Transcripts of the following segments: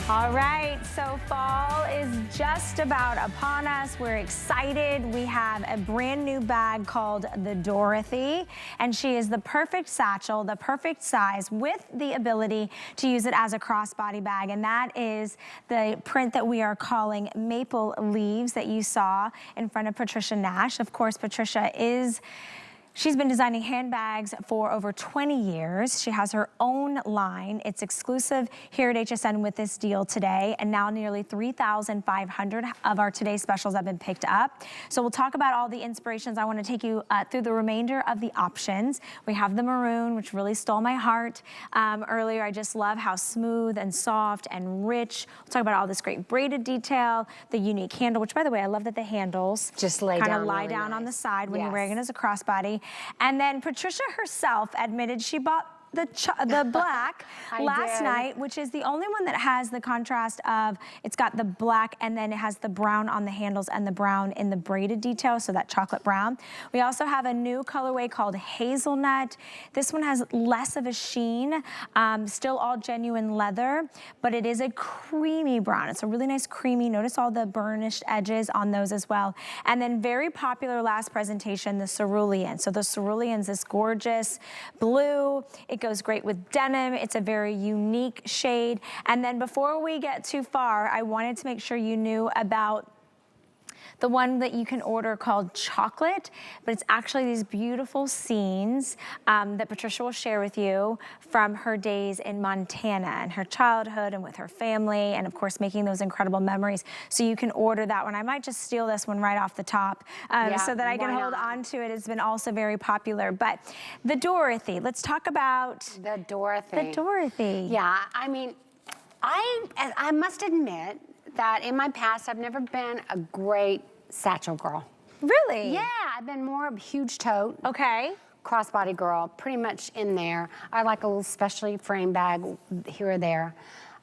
All right, so fall is just about upon us. We're excited. We have a brand new bag called the Dorothy, and she is the perfect satchel, the perfect size, with the ability to use it as a crossbody bag, and that is the print that we are calling Maple Leaves that you saw in front of Patricia Nash. Of course, Patricia she's been designing handbags for over 20 years. She has her own line. It's exclusive here at HSN with this deal today, and now nearly 3,500 of our today's specials have been picked up. So we'll talk about all the inspirations. I want to take you through the remainder of the options. We have the maroon, which really stole my heart earlier. I just love how smooth and soft and rich. We'll talk about all this great braided detail, the unique handle, which, by the way, I love that the handles just lie kind down, of lie really down nice on the side when yes. you're wearing it as a crossbody. And then Patricia herself admitted she bought the black last night, which is the only one that has the contrast of, it's got the black and then it has the brown on the handles and the brown in the braided detail, so that chocolate brown. We also have a new colorway called Hazelnut. This one has less of a sheen, still all genuine leather, but it is a creamy brown. It's a really nice creamy, notice all the burnished edges on those as well. And then very popular last presentation, the cerulean. So the cerulean's this gorgeous blue. It goes great with denim. It's a very unique shade. And then before we get too far, I wanted to make sure you knew about the one that you can order called Chocolate, but it's actually these beautiful scenes that Patricia will share with you from her days in Montana and her childhood and with her family, and of course making those incredible memories. So you can order that one. I might just steal this one right off the top so that I can hold on to it. It's been also very popular. But the Dorothy, let's talk about the Dorothy. The Dorothy. Yeah, I mean, I must admit that in my past, I've never been a great satchel girl. Really? Yeah, I've been more of a huge tote. Okay. Crossbody girl, pretty much in there. I like a little specialty frame bag here or there.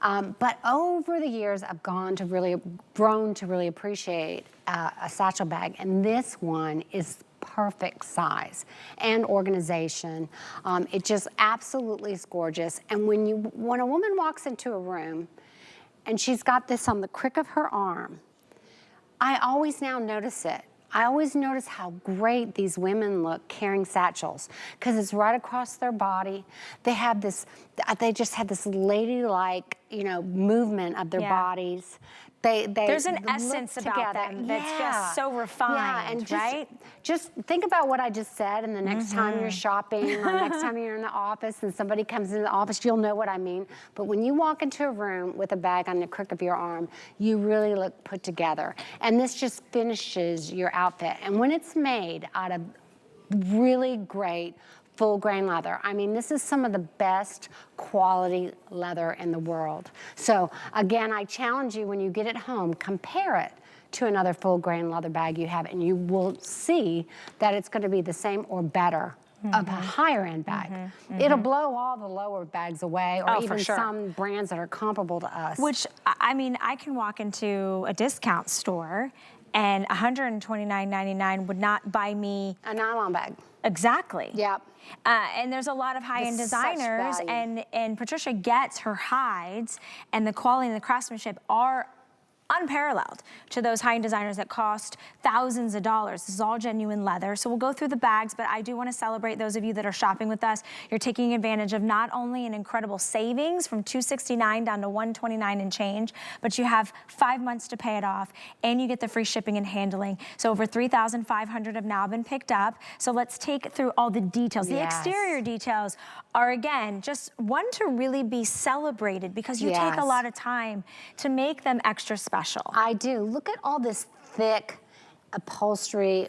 But over the years, I've grown to really appreciate a satchel bag, and this one is perfect size and organization. It just absolutely is gorgeous. And when a woman walks into a room and she's got this on the crick of her arm, I always now notice it. I always notice how great these women look carrying satchels, because it's right across their body. They just have this ladylike, movement of their bodies. There's an essence about them that's just so refined, and just think about what I just said, and the next time you're shopping or next time you're in the office and somebody comes into the office, you'll know what I mean. But when you walk into a room with a bag on the crick of your arm, you really look put together. And this just finishes your outfit. And when it's made out of really great full grain leather. I mean, this is some of the best quality leather in the world. So again, I challenge you, when you get it home, compare it to another full grain leather bag you have, and you will see that it's going to be the same or better of a higher end bag. It'll blow all the lower bags away, or even some brands that are comparable to us. Which, I mean, I can walk into a discount store and $129.99 would not buy me a nylon bag. Exactly. Yep. And there's a lot of high-end designers, and Patricia gets her hides, and the quality and the craftsmanship are unparalleled to those high-end designers that cost thousands of dollars. This is all genuine leather. So we'll go through the bags, but I do want to celebrate those of you that are shopping with us. You're taking advantage of not only an incredible savings from $269 down to $129 and change, but you have 5 months to pay it off, and you get the free shipping and handling. So over 3,500 have now been picked up. So let's take through all the details. The exterior details are, again, just one to really be celebrated, because you take a lot of time to make them extra special. I do. Look at all this thick upholstery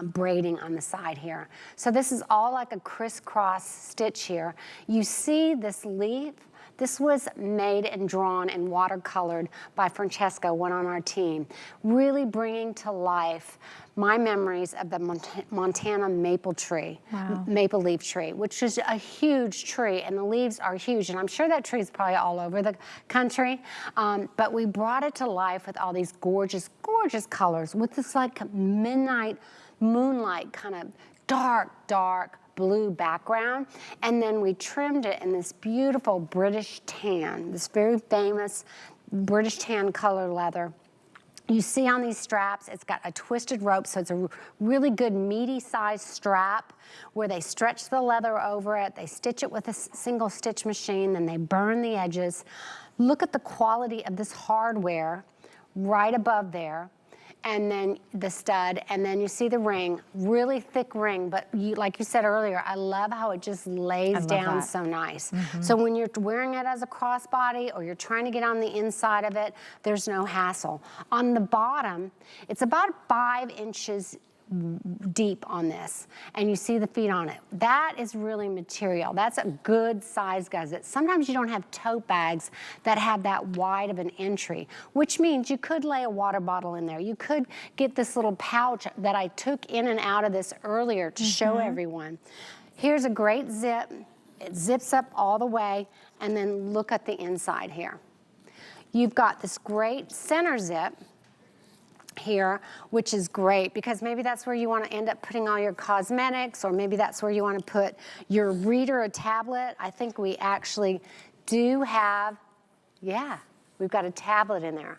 braiding on the side here. So this is all like a crisscross stitch here. You see this leaf? This was made and drawn and watercolored by Francesca, one on our team, really bringing to life my memories of the Montana maple tree, maple leaf tree, which is a huge tree, and the leaves are huge, and I'm sure that tree is probably all over the country, but we brought it to life with all these gorgeous, gorgeous colors, with this like midnight moonlight kind of dark blue background, and then we trimmed it in this beautiful British tan, this very famous British tan color leather. You see on these straps, it's got a twisted rope, so it's a really good meaty sized strap where they stretch the leather over it, they stitch it with a single stitch machine, then they burn the edges. Look at the quality of this hardware right above there, and then the stud, and then you see the ring, really thick ring, but like you said earlier, I love how it just lays down so nice. So when you're wearing it as a crossbody or you're trying to get on the inside of it, there's no hassle. On the bottom, it's about 5 inches deep on this, and you see the feet on it. That is really material. That's a good size gusset. Sometimes you don't have tote bags that have that wide of an entry, which means you could lay a water bottle in there. You could get this little pouch that I took in and out of this earlier to show everyone. Here's a great zip. It zips up all the way, and then look at the inside here. You've got this great center zip here, which is great because maybe that's where you want to end up putting all your cosmetics, or maybe that's where you want to put your reader or tablet. I think we actually do have, yeah, we've got a tablet in there.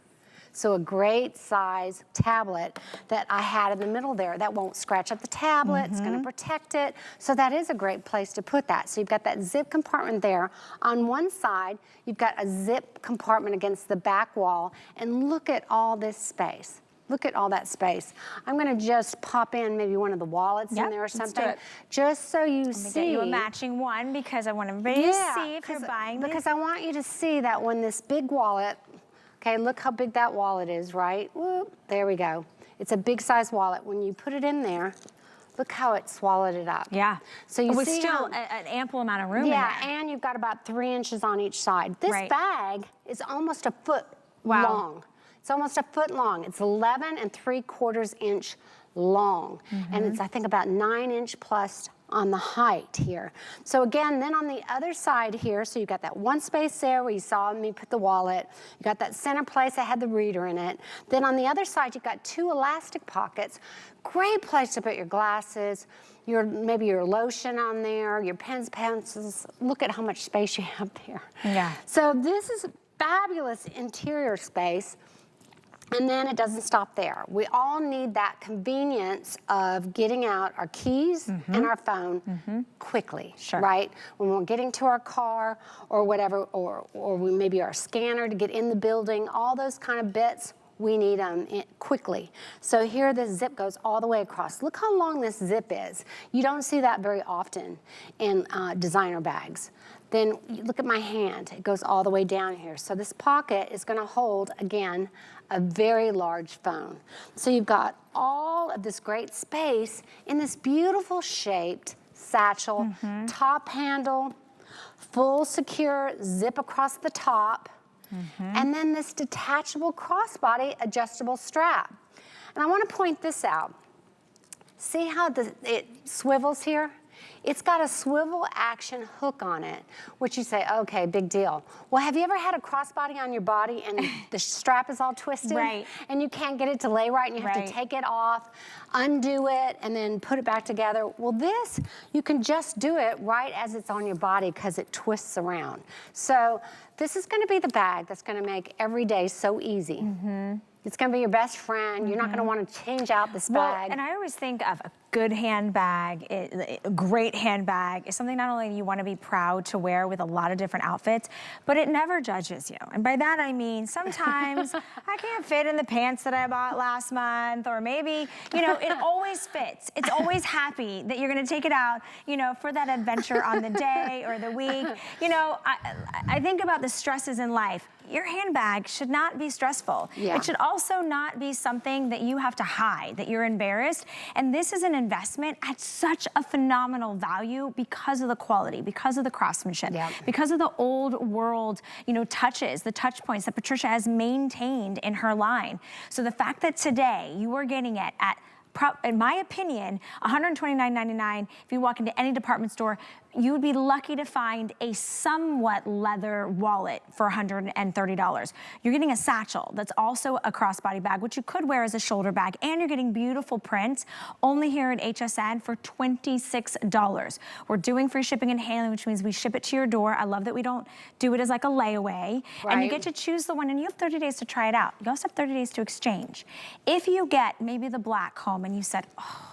So a great size tablet that I had in the middle there that won't scratch up the tablet, it's gonna protect it. So that is a great place to put that. So you've got that zip compartment there. On one side, you've got a zip compartment against the back wall, and look at all this space. Look at all that space. I'm gonna just pop in maybe one of the wallets in there or something, just so you see. Get you a matching one because I want everybody to see if you're buying this. Because I want you to see that when this big wallet, okay, look how big that wallet is, right? Whoop, there we go. It's a big size wallet. When you put it in there, look how it swallowed it up. Yeah. So you with see still an ample amount of room in there. Yeah, and you've got about 3 inches on each side. This bag is almost a foot long. It's almost a foot long. It's 11 3/4 inch long. And it's, I think, about 9 inch plus on the height here. So again, then on the other side here, so you've got that one space there where you saw me put the wallet. You got that center place that had the reader in it. Then on the other side, you've got 2 elastic pockets. Great place to put your glasses, maybe your lotion on there, your pens, pencils. Look at how much space you have there. Yeah. So this is fabulous interior space. And then it doesn't stop there. We all need that convenience of getting out our keys and our phone quickly, right? When we're getting to our car or whatever, or maybe our scanner to get in the building, all those kind of bits, we need them quickly. So here this zip goes all the way across. Look how long this zip is. You don't see that very often in designer bags. Then look at my hand. It goes all the way down here. So this pocket is gonna hold, again, a very large phone. So you've got all of this great space in this beautiful shaped satchel, top handle, full secure zip across the top, and then this detachable crossbody adjustable strap. And I want to point this out. See how it swivels here? It's got a swivel action hook on it, which you say, okay, big deal. Well, have you ever had a crossbody on your body and the strap is all twisted? Right. And you can't get it to lay right and you have to take it off, undo it, and then put it back together. Well, this, you can just do it right as it's on your body because it twists around. So this is gonna be the bag that's gonna make every day so easy. It's gonna be your best friend. You're not gonna wanna change out this bag. And I always think of a good handbag, a great handbag is something not only you wanna be proud to wear with a lot of different outfits, but it never judges you. And by that I mean, sometimes I can't fit in the pants that I bought last month, or maybe, you know, it always fits. It's always happy that you're gonna take it out, you know, for that adventure on the day or the week. You know, I think about the stresses in life. Your handbag should not be stressful. It should also not be something that you have to hide, that you're embarrassed. And this is an investment at such a phenomenal value because of the quality, because of the craftsmanship, because of the old world, you know, touches, the touch points that Patricia has maintained in her line. So the fact that today you are getting it at, in my opinion, $129.99. If you walk into any department store, you would be lucky to find a somewhat leather wallet for $130. You're getting a satchel that's also a crossbody bag, which you could wear as a shoulder bag, and you're getting beautiful prints only here at HSN for $26. We're doing free shipping and handling, which means we ship it to your door. I love that we don't do it as like a layaway. Right. And you get to choose the one, and you have 30 days to try it out. You also have 30 days to exchange. If you get maybe the black home and you said, oh,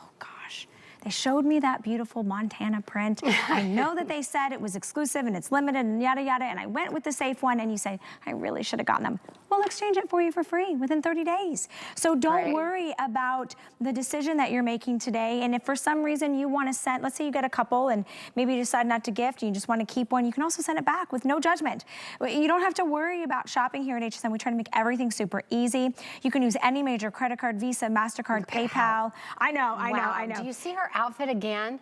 they showed me that beautiful Montana print. I know that they said it was exclusive and it's limited and yada yada, and I went with the safe one, and you say, I really should have gotten them. We'll exchange it for you for free within 30 days. So don't worry about the decision that you're making today. And if for some reason you want to send, let's say you get a couple and maybe you decide not to gift and you just want to keep one, you can also send it back with no judgment. You don't have to worry about shopping here at HSN. We try to make everything super easy. You can use any major credit card, Visa, MasterCard, PayPal. I know. Do you see her outfit again?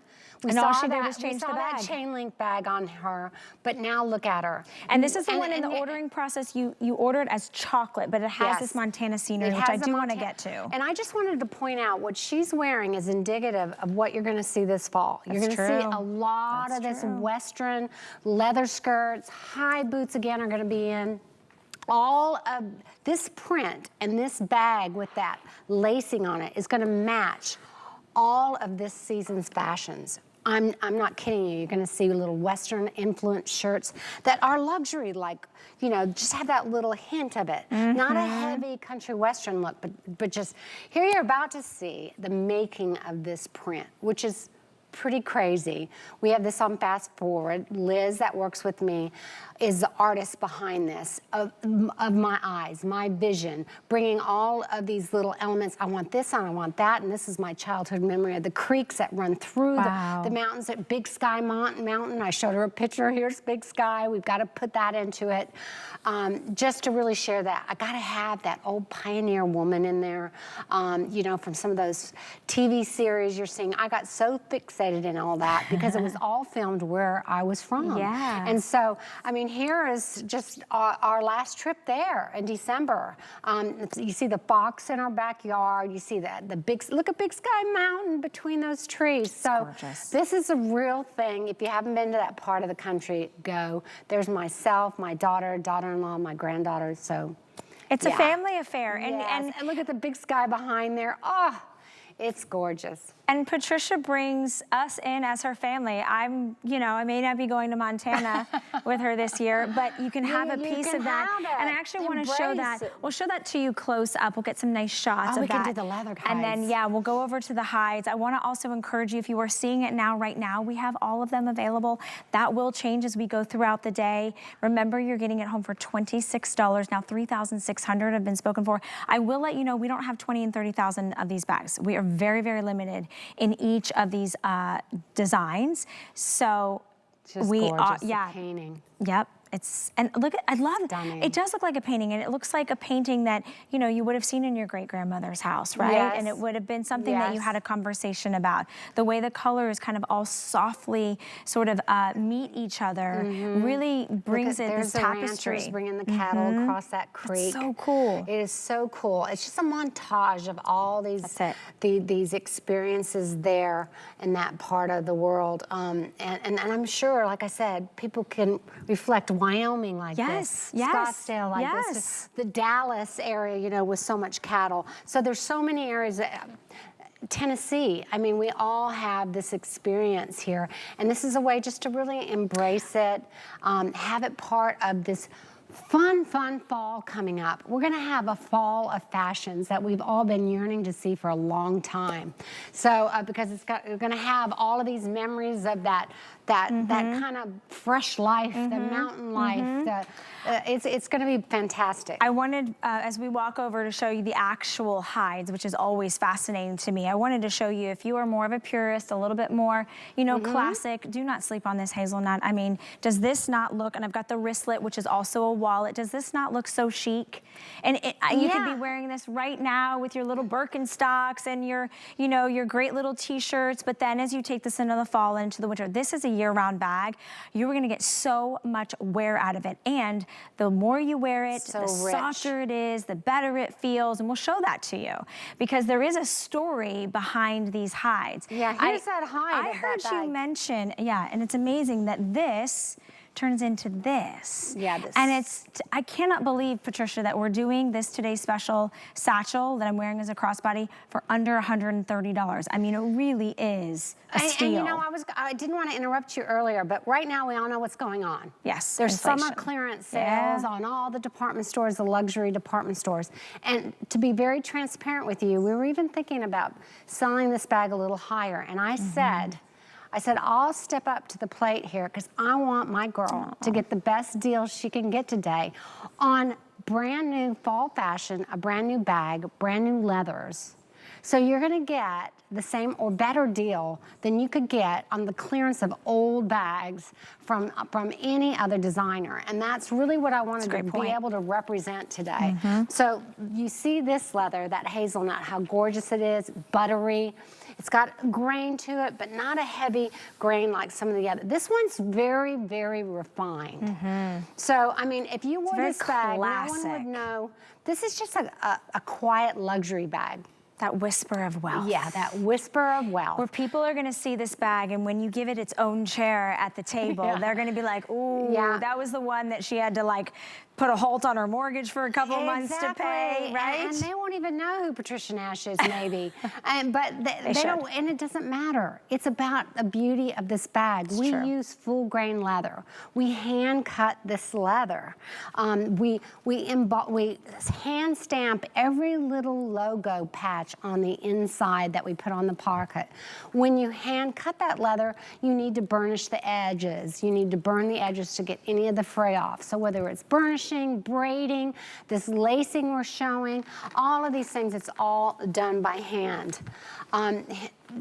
And all she did was change the bag. We saw that chain link bag on her, but now look at her. And this is the one in the ordering process, you order it as chocolate, but it has this Montana scenery, which I do want to get to. And I just wanted to point out what she's wearing is indicative of what you're going to see this fall. You're going to see a lot of this Western leather skirts, high boots again are going to be in. All of this print and this bag with that lacing on it is going to match all of this season's fashions. I'm not kidding you. You're going to see little Western influenced shirts that are luxury, like, you know, just have that little hint of it. Not a heavy country Western look, but just, here you're about to see the making of this print, which is pretty crazy. We have this on fast forward. Liz, that works with me, is the artist behind this, of my eyes, my vision, bringing all of these little elements. I want this and I want that, and this is my childhood memory of the creeks that run through the mountains at Big Sky Mountain. I showed her a picture. Here's Big Sky. We've got to put that into it. Just to really share that. I got to have that old pioneer woman in there, you know, from some of those TV series you're seeing. I got so fixated in all that because it was all filmed where I was from. Yeah. And so, I mean, here is just our last trip there in December. You see the fox in our backyard. You see the big, look at Big Sky Mountain between those trees. So this is a real thing. If you haven't been to that part of the country, go. There's myself, my daughter, daughter-in-law, my granddaughter. So it's a family affair. And look at the Big Sky behind there. Oh, it's gorgeous. And Patricia brings us in as her family. You know, I may not be going to Montana with her this year, but you can have a piece of that. And I actually want to show that. We'll show that to you close up. We'll get some nice shots of that. We can do the leather hides. And then, yeah, we'll go over to the hides. I want to also encourage you, if you are seeing it now, right now, we have all of them available. That will change as we go throughout the day. Remember, you're getting it home for $26. Now, $3,600 have been spoken for. I will let you know, we don't have 20 and 30,000 of these bags. We are very, very limited in each of these designs. So just we gorgeous, are, painting. Yep. And look at, I love Stunning. it. Does look like a painting, and it looks like a painting that, you know, you would have seen in your great-grandmother's house, right? Yes. And it would have been something that you had a conversation about. The way the colors kind of all softly sort of meet each other really brings it this tapestry. There's the ranchers bringing the cattle across that creek. It's so cool. It is so cool. It's just a montage of all these experiences there in that part of the world. And I'm sure, like I said, people can reflect Wyoming like this, Scottsdale like this, the Dallas area, you know, with so much cattle. So there's so many areas. Tennessee, I mean, we all have this experience here, and this is a way just to really embrace it, have it part of this fun fall coming up. We're going to have a fall of fashions that we've all been yearning to see for a long time. So because we're going to have all of these memories of that kind of fresh life, the mountain life. It's going to be fantastic. I wanted, as we walk over, to show you the actual hides, which is always fascinating to me. I wanted to show you, if you are more of a purist, a little bit more, you know, classic, do not sleep on this hazelnut. I mean, does this not look, and I've got the wristlet, which is also a wallet, does this not look so chic? And you could be wearing this right now with your little Birkenstocks and your, you know, your great little t-shirts, but then as you take this into the fall and into the winter, this is a year-round bag, you're gonna get so much wear out of it. And the more you wear it, So the rich. softer it is, the better it feels, and we'll show that to you. Because there is a story behind these hides. Yeah, here's that hide I of that heard you bag. mention, yeah, and it's amazing that this turns into this. Yeah, this. And I cannot believe, Patricia, that we're doing this today's special satchel that I'm wearing as a crossbody for under $130. I mean, it really is a steal. And you know, I didn't want to interrupt you earlier, but right now we all know what's going on. Yes, There's inflation. summer clearance sales on all the department stores, the luxury department stores. And to be very transparent with you, we were even thinking about selling this bag a little higher. And I said, I'll step up to the plate here because I want my girl to get the best deal she can get today on brand new fall fashion, a brand new bag, brand new leathers. So you're gonna get the same or better deal than you could get on the clearance of old bags from any other designer. And that's really what I wanted to be able to represent today. So you see this leather, that hazelnut, how gorgeous it is, buttery. It's got grain to it, but not a heavy grain like some of the other. This one's very, very refined. So, I mean, if you wore this bag, no one would know. This is just a quiet luxury bag. That whisper of wealth. Yeah, that whisper of wealth. Where people are gonna see this bag, and when you give it its own chair at the table, they're gonna be like, ooh, that was the one that she had to like put a halt on her mortgage for a couple months to pay, right? And they won't even know who Patricia Nash is, maybe. But they don't, and it doesn't matter. It's about the beauty of this bag. We use full grain leather. We hand cut this leather. We hand stamp every little logo patch on the inside that we put on the pocket. When you hand cut that leather, you need to burnish the edges. You need to burn the edges to get any of the fray off. So whether it's burnishing, braiding, this lacing we're showing, all of these things, it's all done by hand.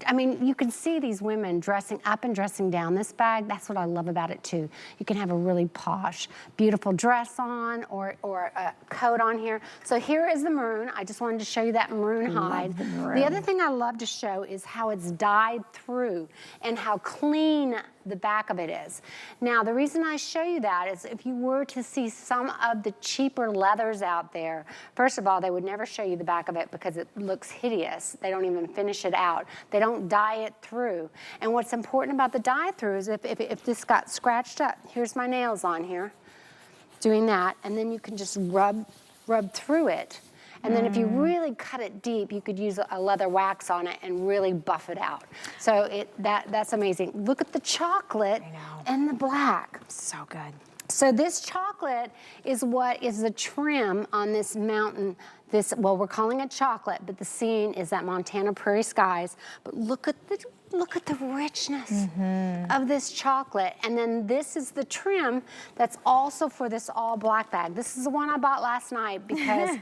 I mean, you can see these women dressing up and dressing down. This bag, that's what I love about it too. You can have a really posh, beautiful dress on or a coat on here. So here is the maroon. I just wanted to show you that maroon hide. The other thing I love to show is how it's dyed through and how clean the back of it is. Now, the reason I show you that is if you were to see some of the cheaper leathers out there, first of all, they would never show you the back of it because it looks hideous. They don't even finish it out. They don't dye it through. And what's important about the dye through is if this got scratched up, here's my nails on here, doing that, and then you can just rub through it. And then if you really cut it deep, you could use a leather wax on it and really buff it out. So that's amazing. Look at the chocolate and the black. So good. So this chocolate is what is the trim on this mountain. Well, we're calling it chocolate, but the scene is that Montana prairie skies. But look at the richness of this chocolate. And then this is the trim that's also for this all black bag. This is the one I bought last night because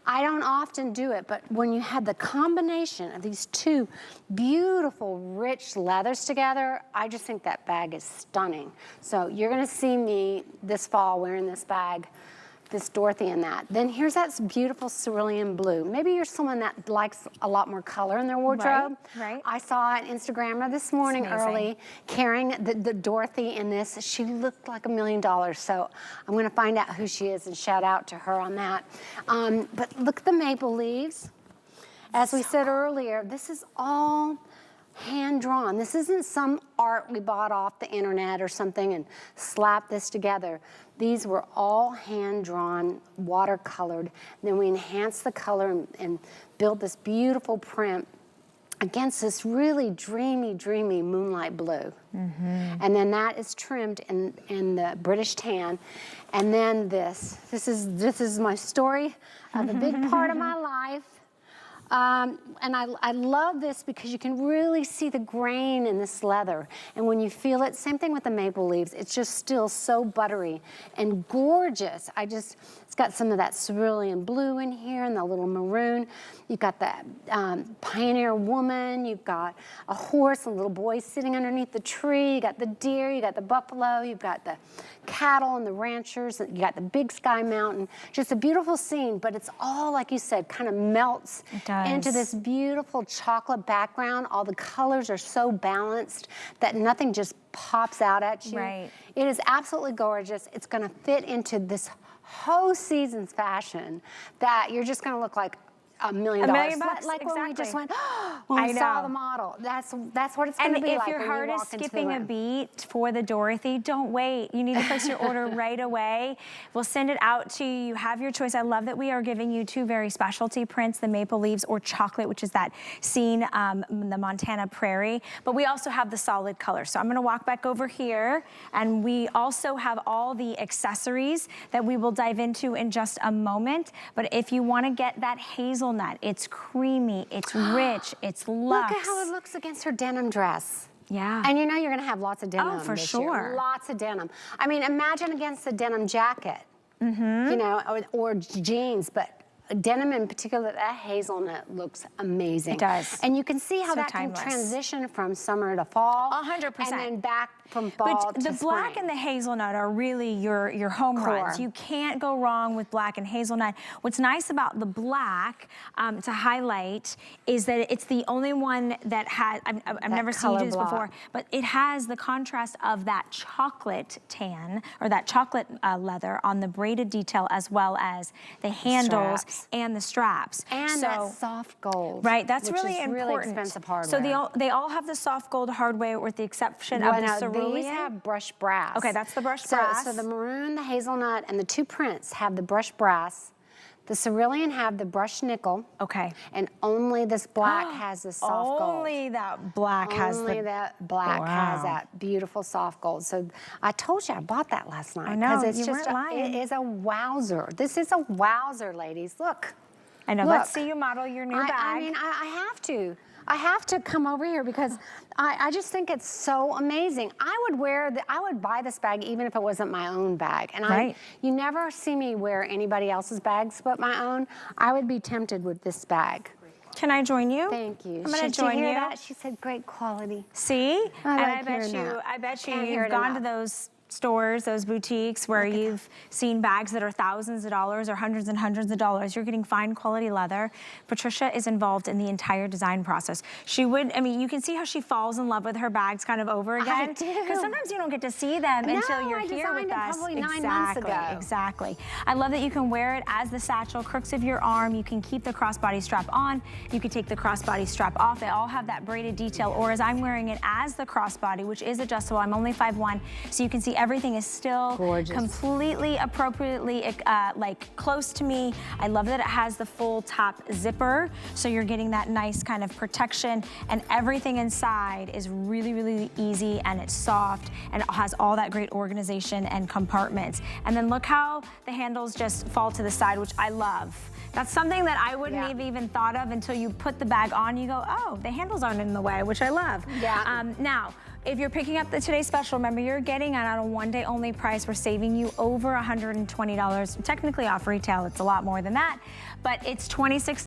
I don't often do it, but when you have the combination of these two beautiful, rich leathers together, I just think that bag is stunning. So you're gonna see me this fall wearing this bag, this Dorothy in that. Then here's that beautiful cerulean blue. Maybe you're someone that likes a lot more color in their wardrobe. Right. I saw an Instagrammer this morning early carrying the Dorothy in this. She looked like $1 million. So I'm gonna find out who she is and shout out to her on that. But look at the maple leaves. As we said earlier, this is all hand-drawn. This isn't some art we bought off the internet or something and slapped this together. These were all hand-drawn, watercolored. Then we enhanced the color and built this beautiful print against this really dreamy, dreamy moonlight blue. And then that is trimmed in the British tan. And then this is my story of a big part of my life. And I love this because you can really see the grain in this leather. And when you feel it, same thing with the maple leaves, it's just still so buttery and gorgeous. It's got some of that cerulean blue in here and the little maroon. You've got that pioneer woman, you've got a horse, a little boy sitting underneath the tree, you got the deer, you got the buffalo, you've got the cattle and the ranchers, you got the big sky mountain. Just a beautiful scene, but it's all, like you said, kind of melts into this beautiful chocolate background. All the colors are so balanced that nothing just pops out at you. Right. It is absolutely gorgeous. It's gonna fit into this whole season's fashion that you're just gonna look like $1 million. $1 million bucks, like exactly. when we just went, when we saw the model. That's what it's going to be like. And if your heart is skipping a beat for the Dorothy, don't wait. You need to place your order right away. We'll send it out to you. You have your choice. I love that we are giving you 2 very specialty prints, the maple leaves or chocolate, which is that scene, the Montana prairie. But we also have the solid color. So I'm going to walk back over here, and we also have all the accessories that we will dive into in just a moment. But if you want to get that hazelnut, it's creamy, it's rich, it's luxe. Look at how it looks against her denim dress. Yeah. And you know you're gonna have lots of denim for this sure. year. Lots of denim. I mean, imagine against a denim jacket, you know, or jeans, but denim in particular, that hazelnut looks amazing. It does. And you can see how So that timeless. can transition from summer to fall. 100%. And then back from fall But to the black spring. and the hazelnut are really your home runs. You can't go wrong with black and hazelnut. What's nice about the black, to highlight, is that it's the only one that has, I've never seen you do this before, but it has the contrast of that chocolate tan, or that chocolate leather on the braided detail, as well as the handles and the straps. And that soft gold. Right, that's which really is important. really expensive hardware. So they all have the soft gold hardware, with the exception of the cerulean. These have brushed brass. Okay, that's the brushed brass. So the maroon, the hazelnut, and the 2 prints have the brushed brass. The cerulean have the brushed nickel. Okay. And only this black has the soft gold. Only that black has the... Only that black has that beautiful soft gold. So I told you I bought that last night. I know, it's you just weren't lying. It is a wowzer. This is a wowzer, ladies. Look. I know, Look. let's see you model your new bag. I mean, I have to. I have to come over here because I just think it's so amazing. I would buy this bag even if it wasn't my own bag. And you never see me wear anybody else's bags but my own. I would be tempted with this bag. Can I join you? Thank you. I'm gonna join you. That? She said great quality. See? I bet you you've gone to those stores, those boutiques where you've seen bags that are thousands of dollars or hundreds and hundreds of dollars. You're getting fine quality leather. Patricia is involved in the entire design process. She would, I mean, you can see how she falls in love with her bags kind of over again. I do. Because sometimes you don't get to see them until you're here with us. Probably 9 months ago. Exactly. I love that you can wear it as the satchel, crooks of your arm. You can keep the crossbody strap on. You can take the crossbody strap off. They all have that braided detail, or as I'm wearing it as the crossbody, which is adjustable. I'm only 5'1", so you can see everything is still completely appropriately like close to me. I love that it has the full top zipper, so you're getting that nice kind of protection, and everything inside is really, really easy, and it's soft, and it has all that great organization and compartments. And then look how the handles just fall to the side, which I love. That's something that I wouldn't have even thought of until you put the bag on. You go, oh, the handles aren't in the way, which I love. Now, if you're picking up the Today Special, remember you're getting it on a one-day only price. We're saving you over $120. Technically off retail, it's a lot more than that, but it's $26.